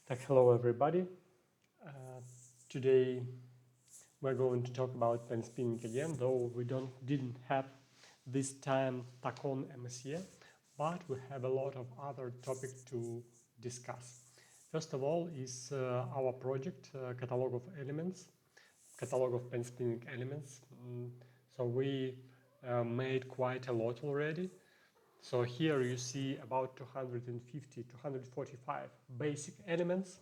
Hello everybody. Today we're going to talk about pen spinning again, though we didn't have this time Tacon MSE, but we have a lot of other topics to discuss. First of all is our project Catalogue of Elements, Catalogue of Pen Spinning Elements. So we made quite a lot already. So here you see about 250, 245 basic elements.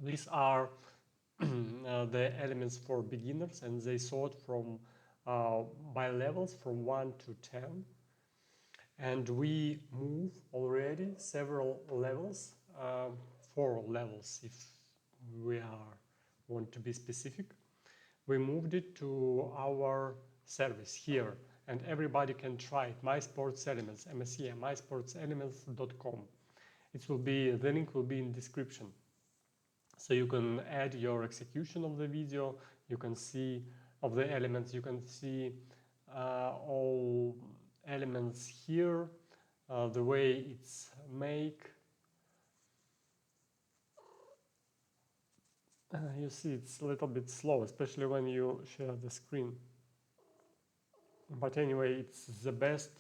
These are the elements for beginners, and they sort from by levels from 1 to 10. And we move already several levels, 4 levels if we want to be specific. We moved it to our service here, and everybody can try it. My Sports Elements, MSE, mysportselements.com. The link will be in description. So you can add your execution of the video, you can see of the elements, you can see all elements here, the way it's make. You see it's a little bit slow, especially when you share the screen. But anyway, it's the best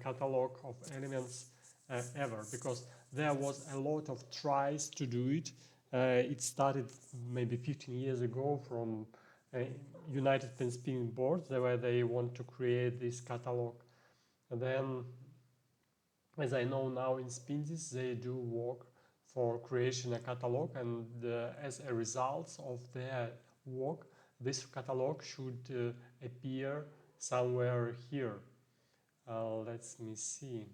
catalog of elements ever, because there was a lot of tries to do it. It started maybe 15 years ago from United Pen Spinning Boards, where they want to create this catalog. And then, as I know now in Spindis, they do work for creation a catalog, and as a result of their work, this catalog should appear somewhere here. Let me see.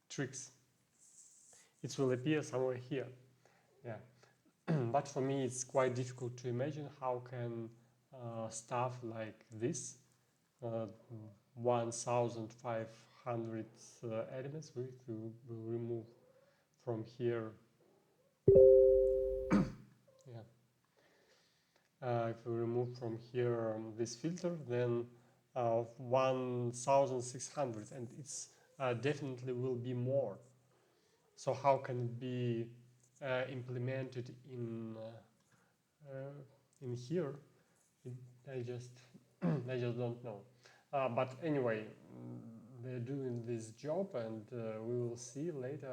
Tricks. It will appear somewhere here. Yeah. But for me, it's quite difficult to imagine how can stuff like this, 1,500 elements, we will remove from here. Yeah. If we remove from here this filter, then 1,600, and it's definitely will be more. So how can it be implemented in here? I just don't know. But anyway, they're doing this job, and we will see later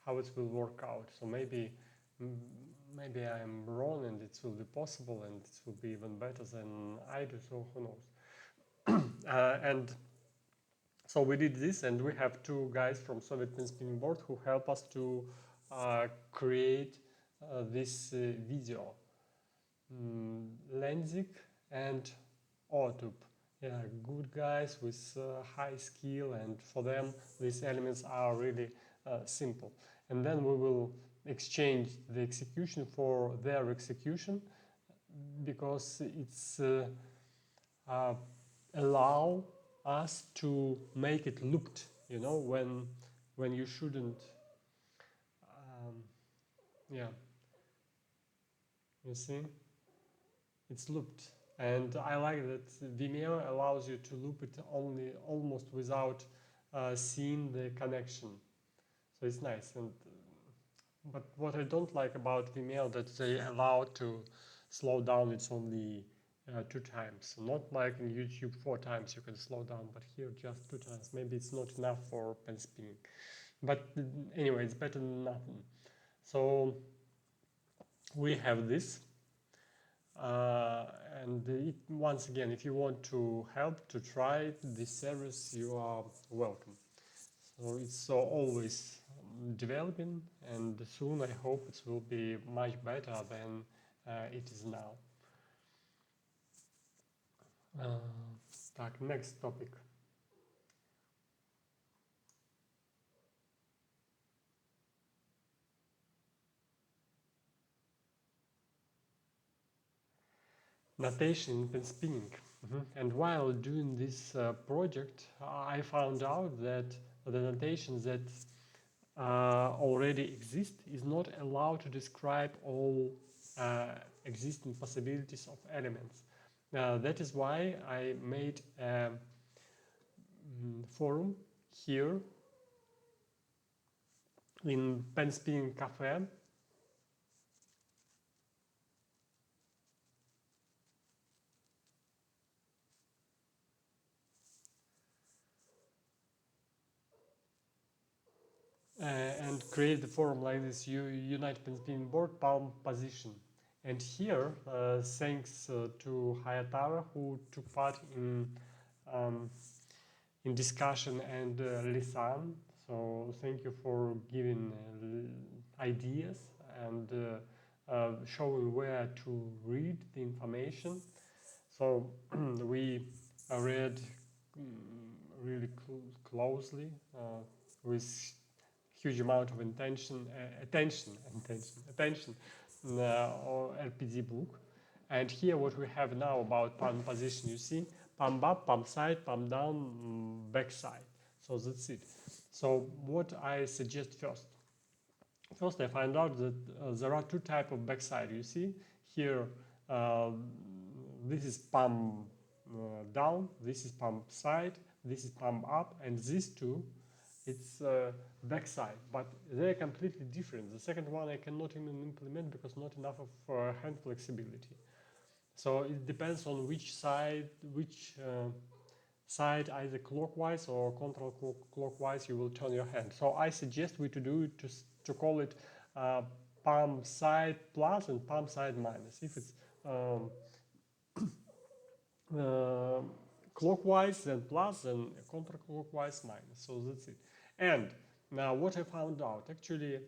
how it will work out. So maybe I am wrong, and it will be possible, and it will be even better than I do. So who knows? And so we did this, and we have 2 guys from Soviet Pen Spinning Board who help us to create this video. Lenzik and Otub. Yeah, good guys with high skill, and for them these elements are really simple. And then we will exchange the execution for their execution, because it's allow us to make it looked, when you shouldn't. Yeah, you see, it's looped, and I like that Vimeo allows you to loop it almost without seeing the connection. So it's nice. But what I don't like about Vimeo, that they allow to slow down, it's only 2 times. Not like in YouTube 4 times you can slow down, but here just 2 times. Maybe it's not enough for pen spinning. But anyway, it's better than nothing. So we have this. And once again, if you want to help to try this service, you are welcome. So it's always developing, and soon I hope it will be much better than it is now. Next topic. Notation in pen spinning. And while doing this project, I found out that the notation that already exist is not allowed to describe all existing possibilities of elements. That is why I made a forum here in Pen Spinning Cafe. And create the forum like this: Unite Pen Spinning Board palm position. And here, thanks to Hayatara, who took part in discussion, and Lisan. So thank you for giving ideas and showing where to read the information. So we read really closely with huge amount of attention, or LPD book. And here what we have now about palm position, you see, palm up, palm side, palm down, back side. So that's it. So what I suggest first I find out that there are two types of backside. You see here, this is palm down, this is palm side, this is palm up, and these two, it's backside, but they're completely different. The second one I cannot even implement because not enough of hand flexibility. So it depends on which side, either clockwise or counterclockwise, you will turn your hand. So I suggest we to do it to call it palm side plus and palm side minus. If it's clockwise, then plus, and counterclockwise minus. So that's it. And now what I found out, actually,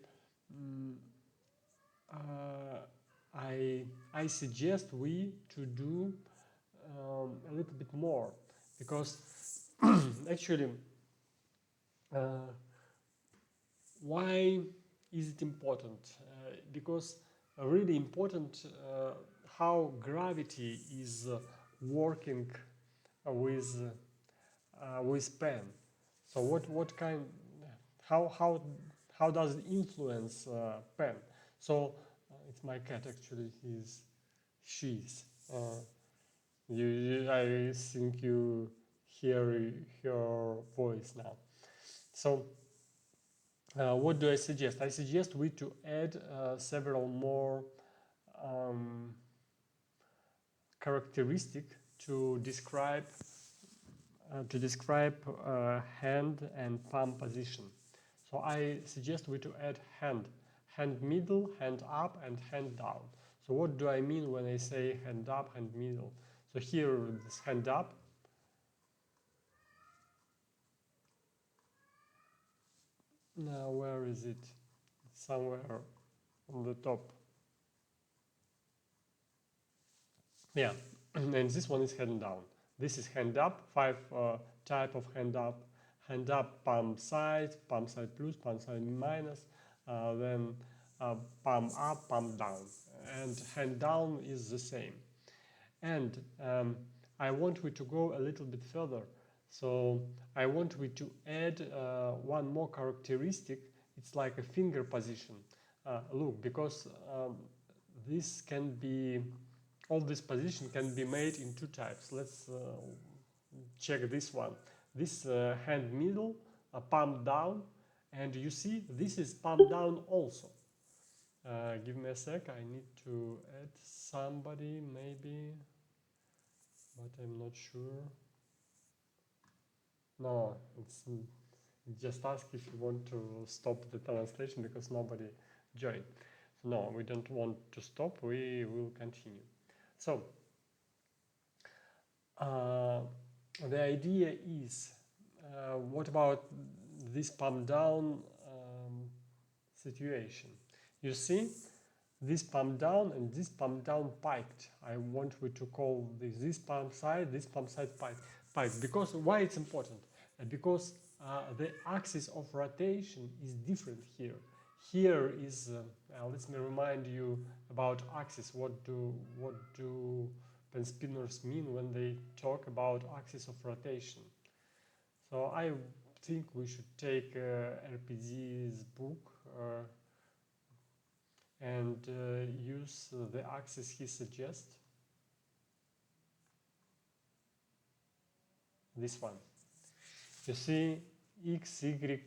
I suggest we to do a little bit more, because actually, why is it important? Because really important how gravity is working with pen. So what kind, how does it influence pen? So it's my cat, actually. She's. I think you hear her voice now. So what do I suggest? I suggest we to add several more characteristic to describe hand and palm position. So I suggest we to add hand middle, hand up, and hand down. So what do I mean when I say hand up, hand middle? So here this hand up. Now where is it? It's somewhere on the top. Yeah, and this one is hand down. This is hand up, 5 type of hand up. Hand up, palm side plus, palm side minus, then palm up, palm down. And hand down is the same. And I want we to go a little bit further. So I want we to add one more characteristic. It's like a finger position. Look, because this can be, all this position can be made in two types. Let's check this one. This hand middle, palm down, and you see this is palm down also. Give me a sec, I need to add somebody maybe, but I'm not sure. No, it's just ask if you want to stop the translation because nobody joined. So no, we don't want to stop, we will continue. So the idea is, what about this palm down situation? You see, this palm down and this palm down piked. I want we to call this palm side piked. Because why it's important? Because the axis of rotation is different here. Here is, let me remind you about axis. What do pen spinners mean when they talk about axis of rotation? So I think we should take RPD's book and use the axis he suggests. This one. You see X, Y,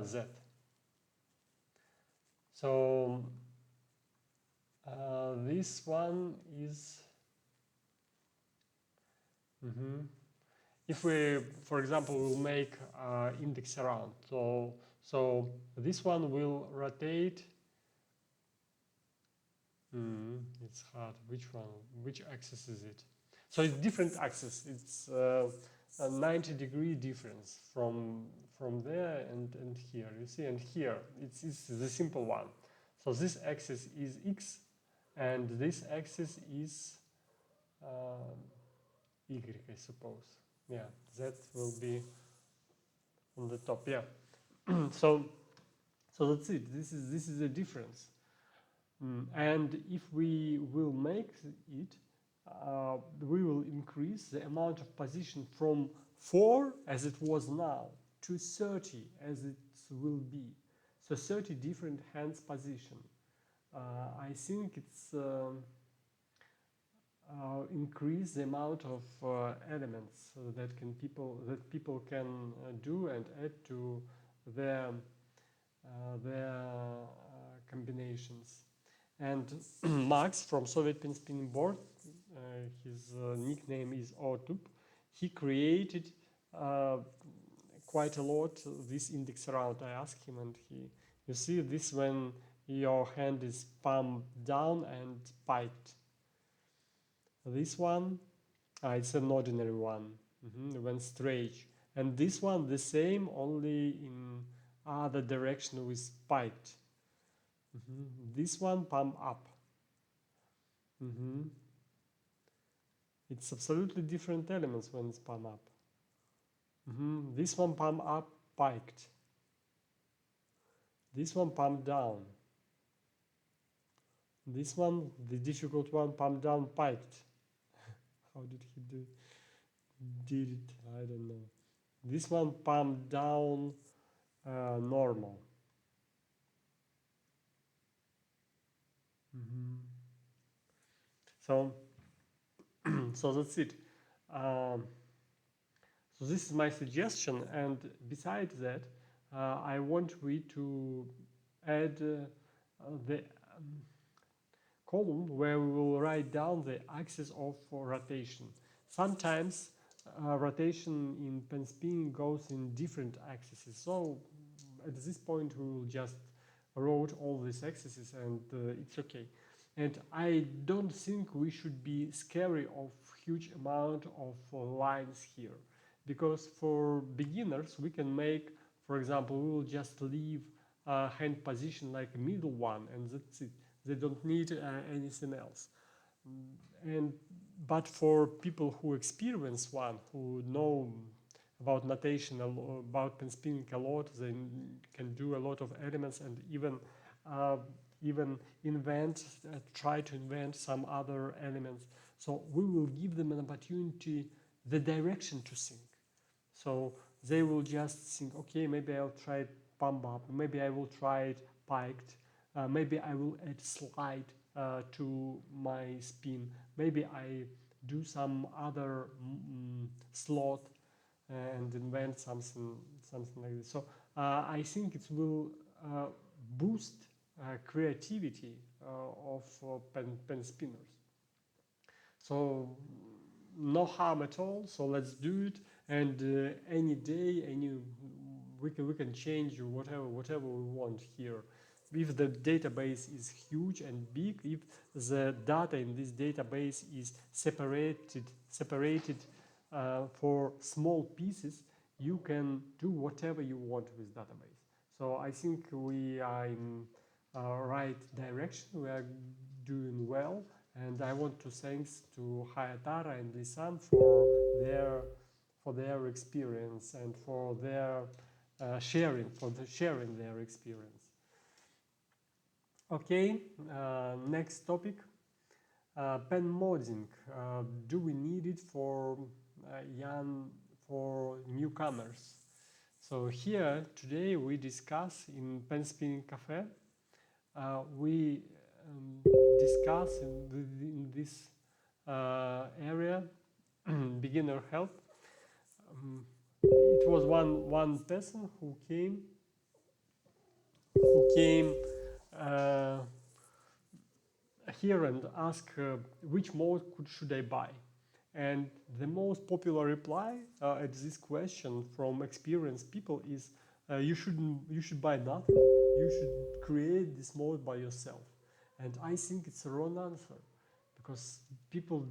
Z. So this one is, if we, for example, will make index around, so this one will rotate. It's hard. Which one? Which axis is it? So it's different axis. It's a 90-degree difference from there and here. You see, and here it's the simple one. So this axis is X, and this axis is Y, I suppose. Yeah, that will be on the top. Yeah. so that's it. This is the difference. And if we will make it, we will increase the amount of position from 4 as it was now to 30 as it will be. So 30 different hands position. I think it's increase the amount of elements that people can do and add to their combinations. And Max from Soviet Pen Spinning Board, his nickname is Otub, he created quite a lot this index around. I asked him, and you see this when your hand is palm down and piked. This one, it's an ordinary one, when straight. And this one the same, only in other direction with piked. This one palm up. It's absolutely different elements when it's palm up. This one palm up, piked. This one palm down. This one, the difficult one, palm down, piked. How did he did it? I don't know. This one palm down, normal. So that's it. So this is my suggestion, and besides that, I want we to add the column where we will write down the axis of rotation. Sometimes rotation in pen spinning goes in different axes. So at this point we will just wrote all these axes and it's okay. And I don't think we should be scary of huge amount of lines here, because for beginners we can make, for example, we will just leave hand position like a middle one, and that's it. They don't need anything else. But for people who experience one, who know about notation, about pen spinning a lot, they can do a lot of elements and even try to invent some other elements. So we will give them an opportunity, the direction to think. So they will just think, okay, maybe I'll try it pump up, maybe I will try it piked, maybe I will add slide to my spin, maybe I do some other slot and invent something like this. So I think it will boost creativity of pen spinners. So no harm at all. So let's do it. And any day, we can change whatever we want here. If the database is huge and big, if the data in this database is separated for small pieces, you can do whatever you want with database. So I think we are in right direction. We are doing well, and I want to thanks to Hayatara and Lisan for their experience and for their sharing their experience. Okay, next topic, pen modding. Do we need it for newcomers? So here today we discuss in Pen Spinning Cafe. We discuss in this area beginner help. it was one person who came uh, here and asked which mode should I buy. And the most popular reply at this question from experienced people is you should buy nothing. You should create this mode by yourself. And I think it's a wrong answer, because people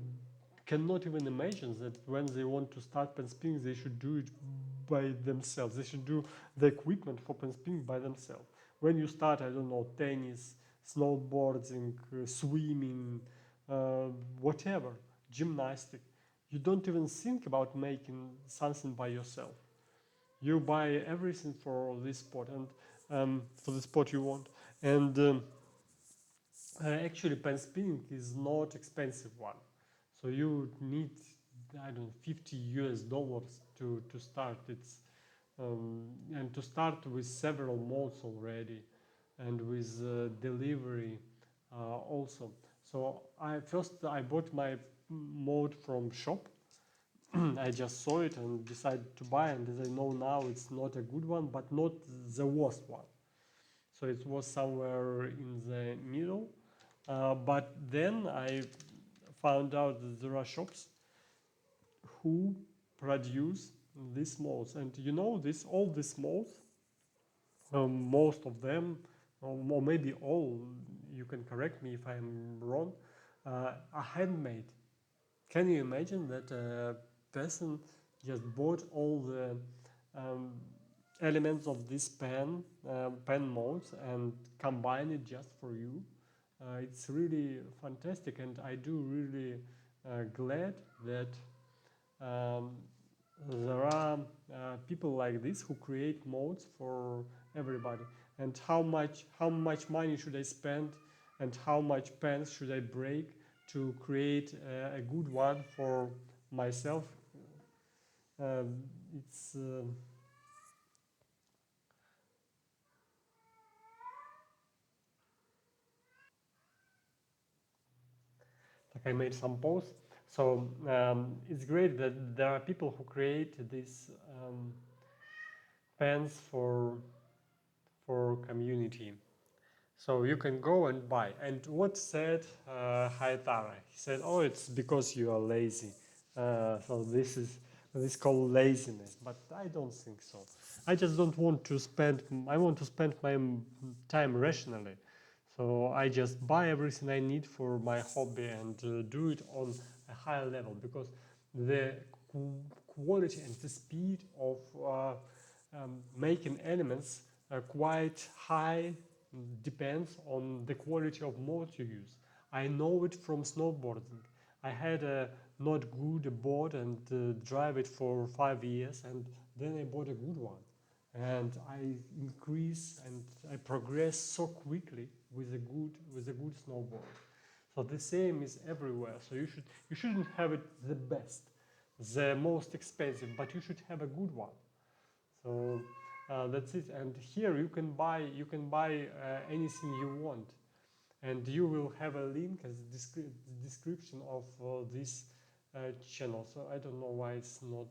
cannot even imagine that when they want to start pen spinning, they should do it by themselves. They should do the equipment for pen spinning by themselves. When you start, I don't know, tennis, snowboarding, swimming, whatever, gymnastic, you don't even think about making something by yourself. You buy everything for this sport and for the sport you want. And actually, pen spinning is not expensive one. So you need, I don't know, $50 to start. It's and to start with several modes already, and with delivery also. So I bought my mode from shop. I just saw it and decided to buy, and as I know now, it's not a good one, but not the worst one. So it was somewhere in the middle. But then I found out that there are shops who produce these molds, and you know, this all these molds, most of them, or maybe all, you can correct me if I'm wrong, are handmade. Can you imagine that a person just bought all the um, elements of this pen molds and combine it just for you? It's really fantastic, and I do really glad that um, there are people like this who create modes for everybody. And how much money should I spend, and how much pens should I break to create a good one for myself? Um, it's like I made some posts. So it's great that there are people who create these pens for community. So you can go and buy. And what said Hayatara? He said, "Oh, it's because you are lazy. So this called laziness." But I don't think so. I just don't want to spend. I want to spend my time rationally. So I just buy everything I need for my hobby and do it on a higher level, because the quality and the speed of making elements are quite high, depends on the quality of mold you use. I know it from snowboarding. I had a not good board and drive it for 5 years, and then I bought a good one, and I increase and I progress so quickly with a good snowboard. So the same is everywhere. So you shouldn't have it the best, the most expensive, but you should have a good one. So that's it. And here you can buy anything you want, and you will have a link as a description of this channel. So I don't know why it's not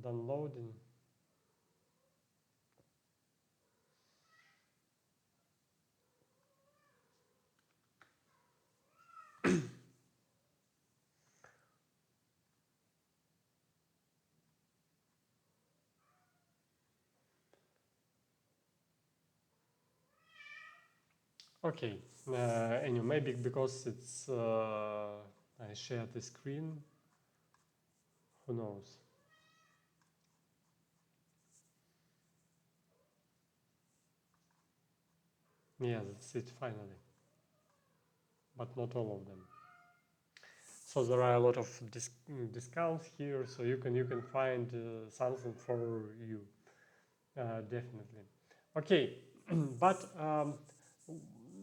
downloading. Okay. Anyway, maybe because it's I share the screen. Who knows? Yeah, that's it finally. But not all of them. So there are a lot of discounts here, so you can find something for you, definitely. Okay, but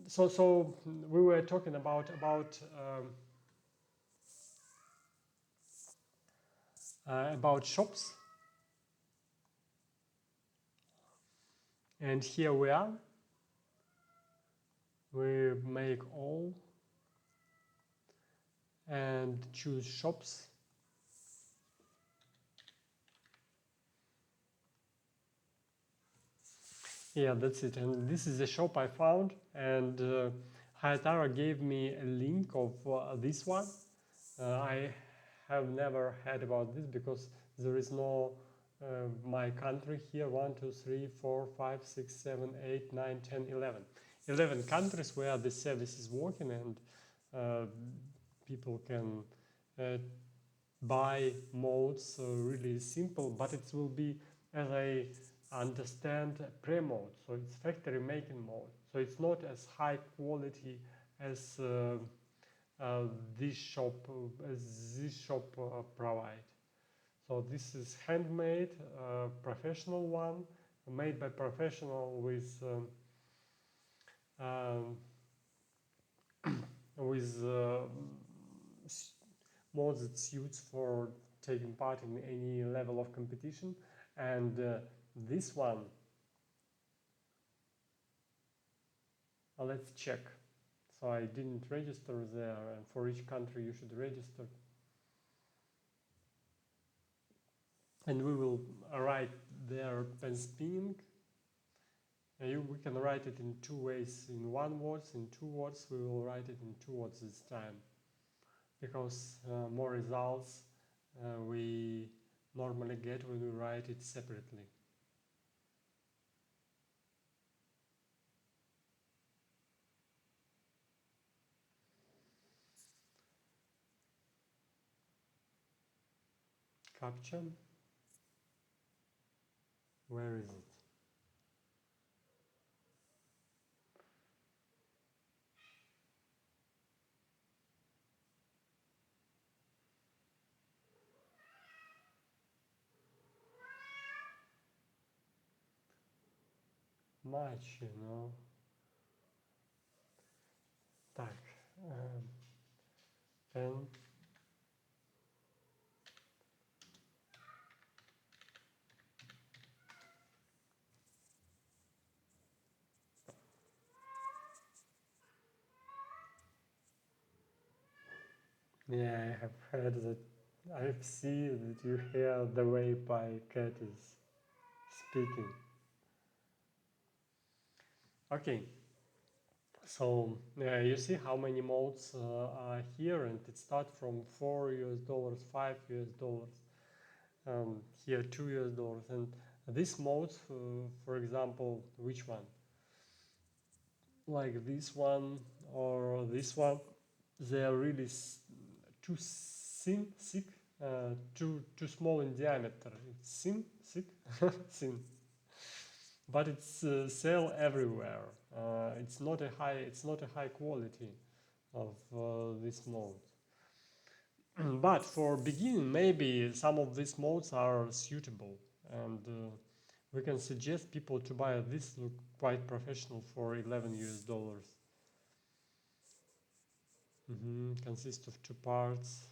so we were talking about shops, and here we are. We make all and choose shops. Yeah, that's it. And this is a shop I found, and Hayatara gave me a link of this one. I have never heard about this because there is no my country here. 1, 2, 3, 4, 5, 6, 7, 8, 9, 10, 11. 11 countries where this service is working, and uh, people can uh, buy modes really simple, but it will be, as I understand, pre-mode. So it's factory making mode. So it's not as high quality as uh, this shop provide. So this is handmade, professional one, made by professional um, with modes that suits for taking part in any level of competition. And this one, let's check. So I didn't register there, and for each country you should register. And we will write there pen spinning. We can write it in two ways, in one word, in two words. We will write it in two words this time, because more results we normally get when we write it separately. Capture, where is it? Much, you know. Так, pen. Yeah, I have heard that. I've seen that you hear the way my cat is speaking. Okay, so you see how many modes are here, and it starts from $4, $5, here $2, and these modes, for example, which one? Like this one or this one, they are really too thin, thick, too small in diameter. It's thin, thick, thin, but it's sell everywhere. It's not a high quality of this mode. But for beginning, maybe some of these modes are suitable, and we can suggest people to buy this. Look quite professional for $11. Consists of two parts.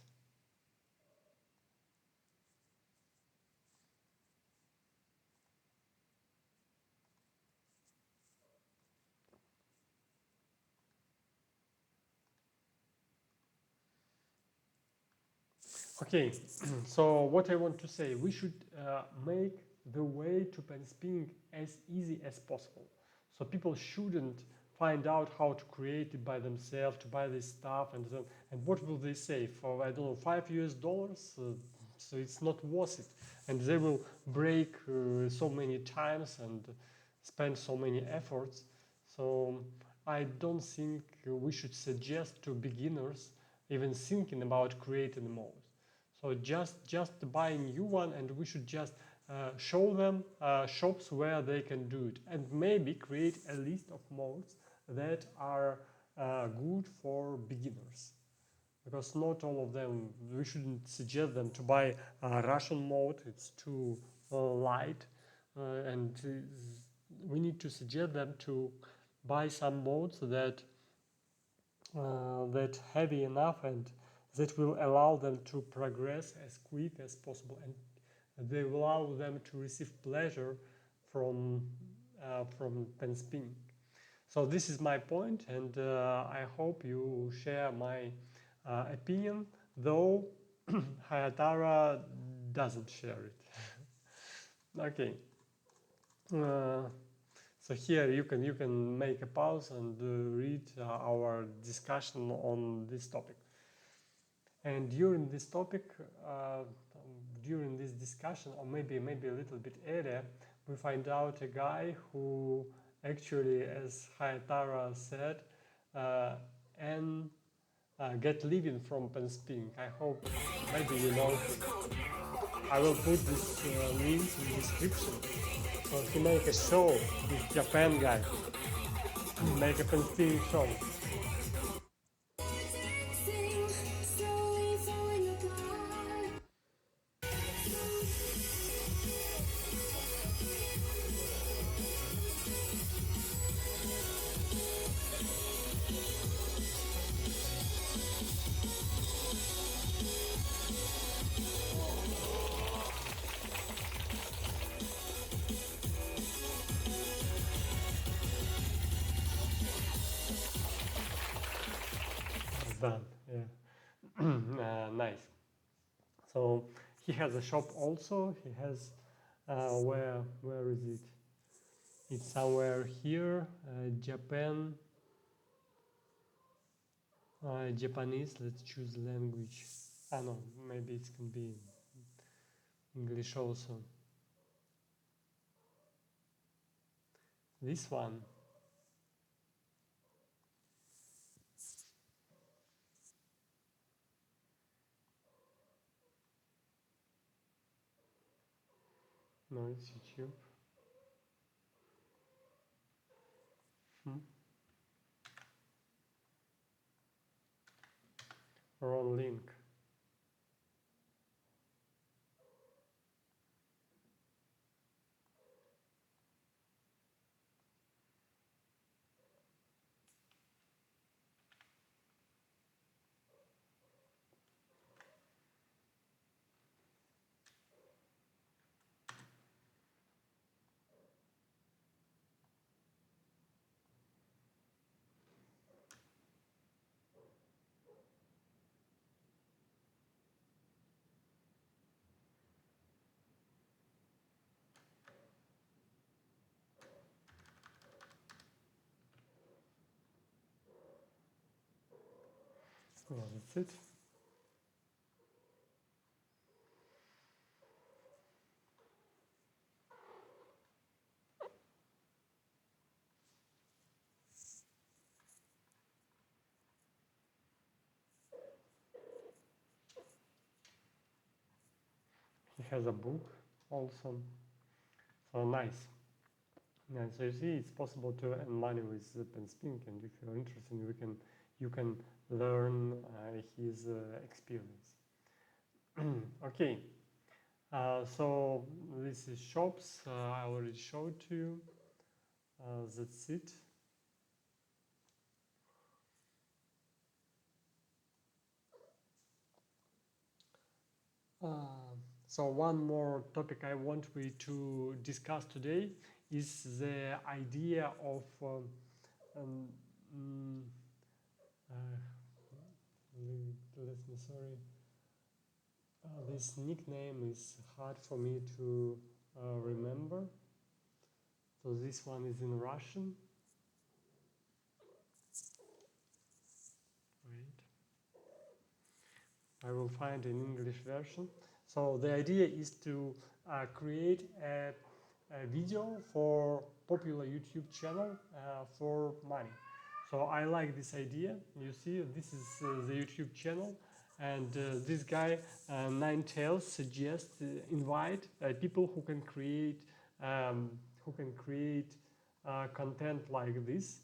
Okay, so what I want to say, we should make the way to pen spinning as easy as possible. So people shouldn't find out how to create it by themselves, to buy this stuff, and then, and what will they say for, I don't know, $5? So it's not worth it, and they will break so many times and spend so many efforts. So I don't think we should suggest to beginners even thinking about creating a mode. So just buy a new one, and we should just show them shops where they can do it, and maybe create a list of modes that are good for beginners. Because not all of them, we shouldn't suggest them to buy a Russian mode. It's too light, and we need to suggest them to buy some modes that heavy enough and that will allow them to progress as quick as possible, and they will allow them to receive pleasure from pen spinning. So this is my point, and I hope you share my opinion, though Hayatara doesn't share it. Okay. So here you can make a pause and read our discussion on this topic. And during this topic, during this discussion, or maybe a little bit earlier, we find out a guy who actually, as Hayatara said, and get living from pen spinning. I hope maybe you know him. I will put this link in the description. So he make a show with Japan guy, make a pen spinning show. Done. Yeah. Nice. So he has a shop also. He has where is it? It's somewhere here. Japan. Japanese. Let's choose language. No, maybe it can be English also. This one. No, it's YouTube. Wrong link. Yeah, that's it. He has a book also. So nice. Yeah, so you see, it's possible to earn money with pen spinning, and if you're interested, you can learn his experience. Okay, so this is shops. I already showed to you. That's it. So one more topic I want we to discuss today is the idea of sorry. This nickname is hard for me to remember. So this one is in Russian. Wait. I will find an English version. So the idea is to create a video for popular YouTube channel for money. So I like this idea. You see, this is the YouTube channel, and this guy Nine Tails suggests invite people who can create content like this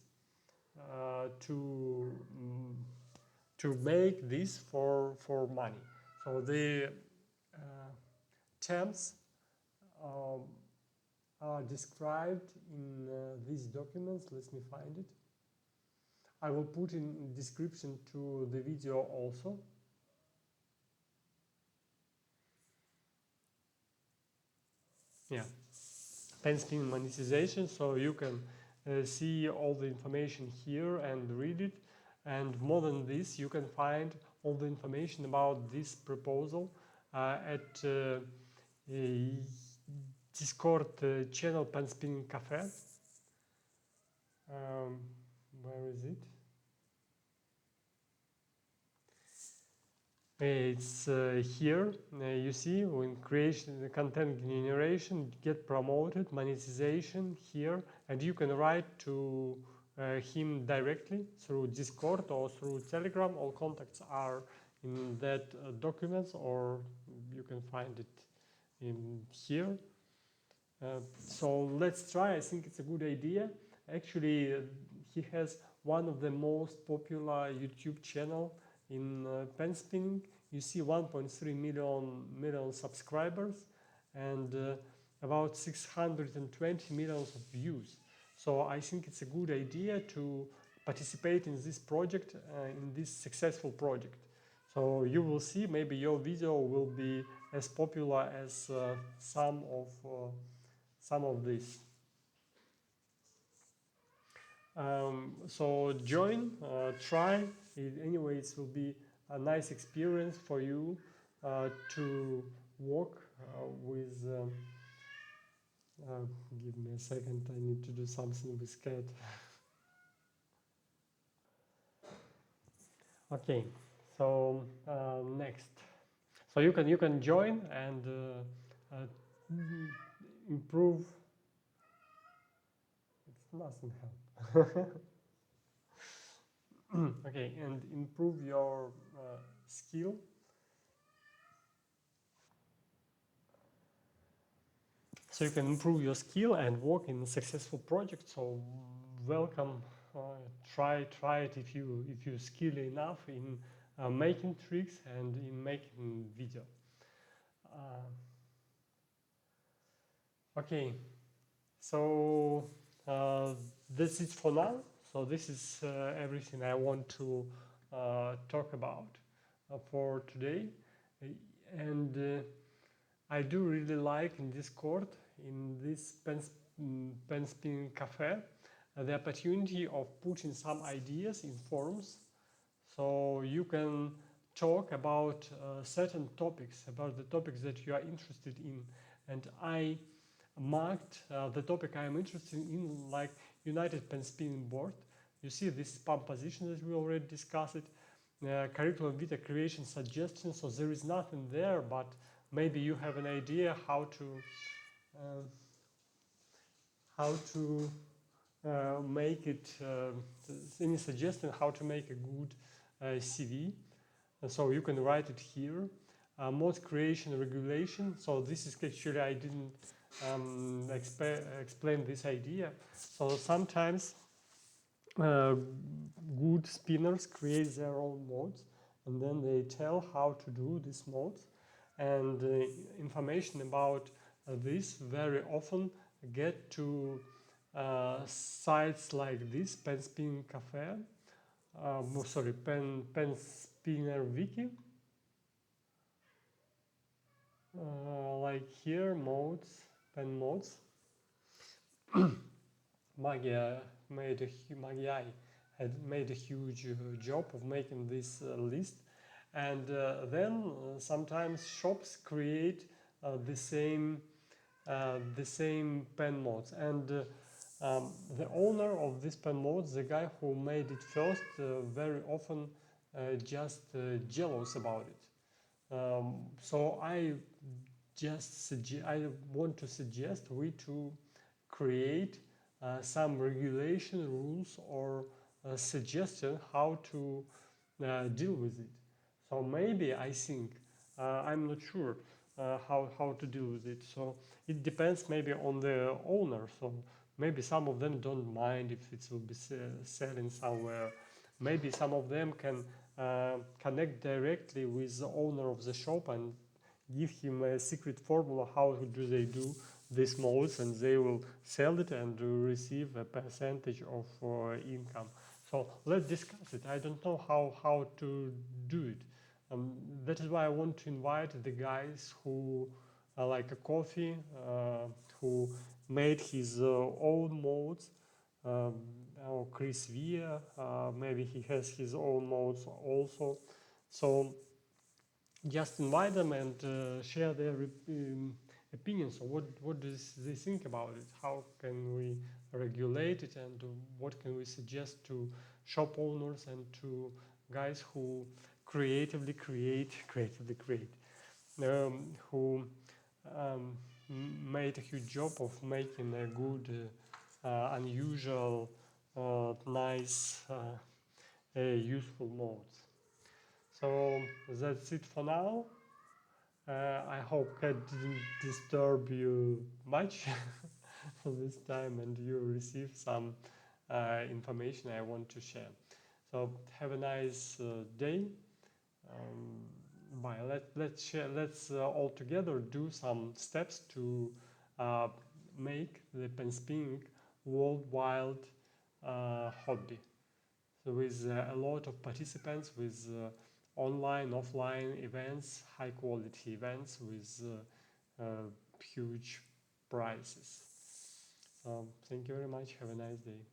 to make this for money. So the terms are described in these documents. Let me find it. I will put in description to the video also. Yeah, pen spinning monetization. So you can see all the information here and read it. And more than this, you can find all the information about this proposal at Discord channel Pen Spinning Cafe. Um, where is it? It's here. You see, when creation, content generation, get promoted, monetization here, and you can write to him directly through Discord or through Telegram. All contacts are in that documents, or you can find it in here. So let's try. I think it's a good idea. Actually, he has one of the most popular YouTube channel in pen spinning. You see 1.3 million subscribers and about 620 millions of views. So I think it's a good idea to participate in this project, in this successful project. So you will see maybe your video will be as popular as some of this. So join, try. Anyway, it will be a nice experience for you to work with. Give me a second. I need to do something with cat. Okay. So next. So you can join and improve. It doesn't help. Okay, and improve your skill. So you can improve your skill and work in a successful project. So welcome. Try it if you skill enough in making tricks and in making video. Okay, so this is for now. So this is everything I want to talk about for today. And I do really like in Discord, in this pen spinning cafe, the opportunity of putting some ideas in forums. So you can talk about certain topics, about the topics that you are interested in. And I marked the topic I am interested in, like United Pen Spinning Board. You see this pump position that we already discussed it. Curriculum vitae creation suggestions. So there is nothing there, but maybe you have an idea how to make it. Any suggestion how to make a good CV? And so you can write it here. Mode creation regulation. So this is actually I didn't explain this idea. So sometimes good spinners create their own modes, and then they tell how to do these modes. And information about this very often get to sites like this, Pen Spinning Cafe, Pen Spinner Wiki, like here, modes, pen modes. Magia had made a huge job of making this list, and then sometimes shops create the same pen modes, and the owner of this pen modes, the guy who made it first, very often just jealous about it. So I want to suggest we to create some regulation rules or suggestion how to deal with it. So maybe I think I'm not sure how to deal with it. So it depends maybe on the owner. So maybe some of them don't mind if it will be selling somewhere. Maybe some of them can connect directly with the owner of the shop and give him a secret formula how do they do these modes, and they will sell it and receive a percentage of income. So let's discuss it. I don't know how to do it. That is why I want to invite the guys who like a coffee, who made his own modes. Or Chris Via, maybe he has his own modes also. So just invite them and share their opinions. So what do they think about it? How can we regulate it, and what can we suggest to shop owners and to guys who creatively create, who made a huge job of making a good, unusual, nice, useful modes. So that's it for now. I hope I didn't disturb you much this time, and you received some information I want to share. So have a nice day. Bye. Let's all together do some steps to uh, make the pen spinning worldwide hobby. So with a lot of participants, with online, offline events, high quality events with huge prizes. So thank you very much. Have a nice day.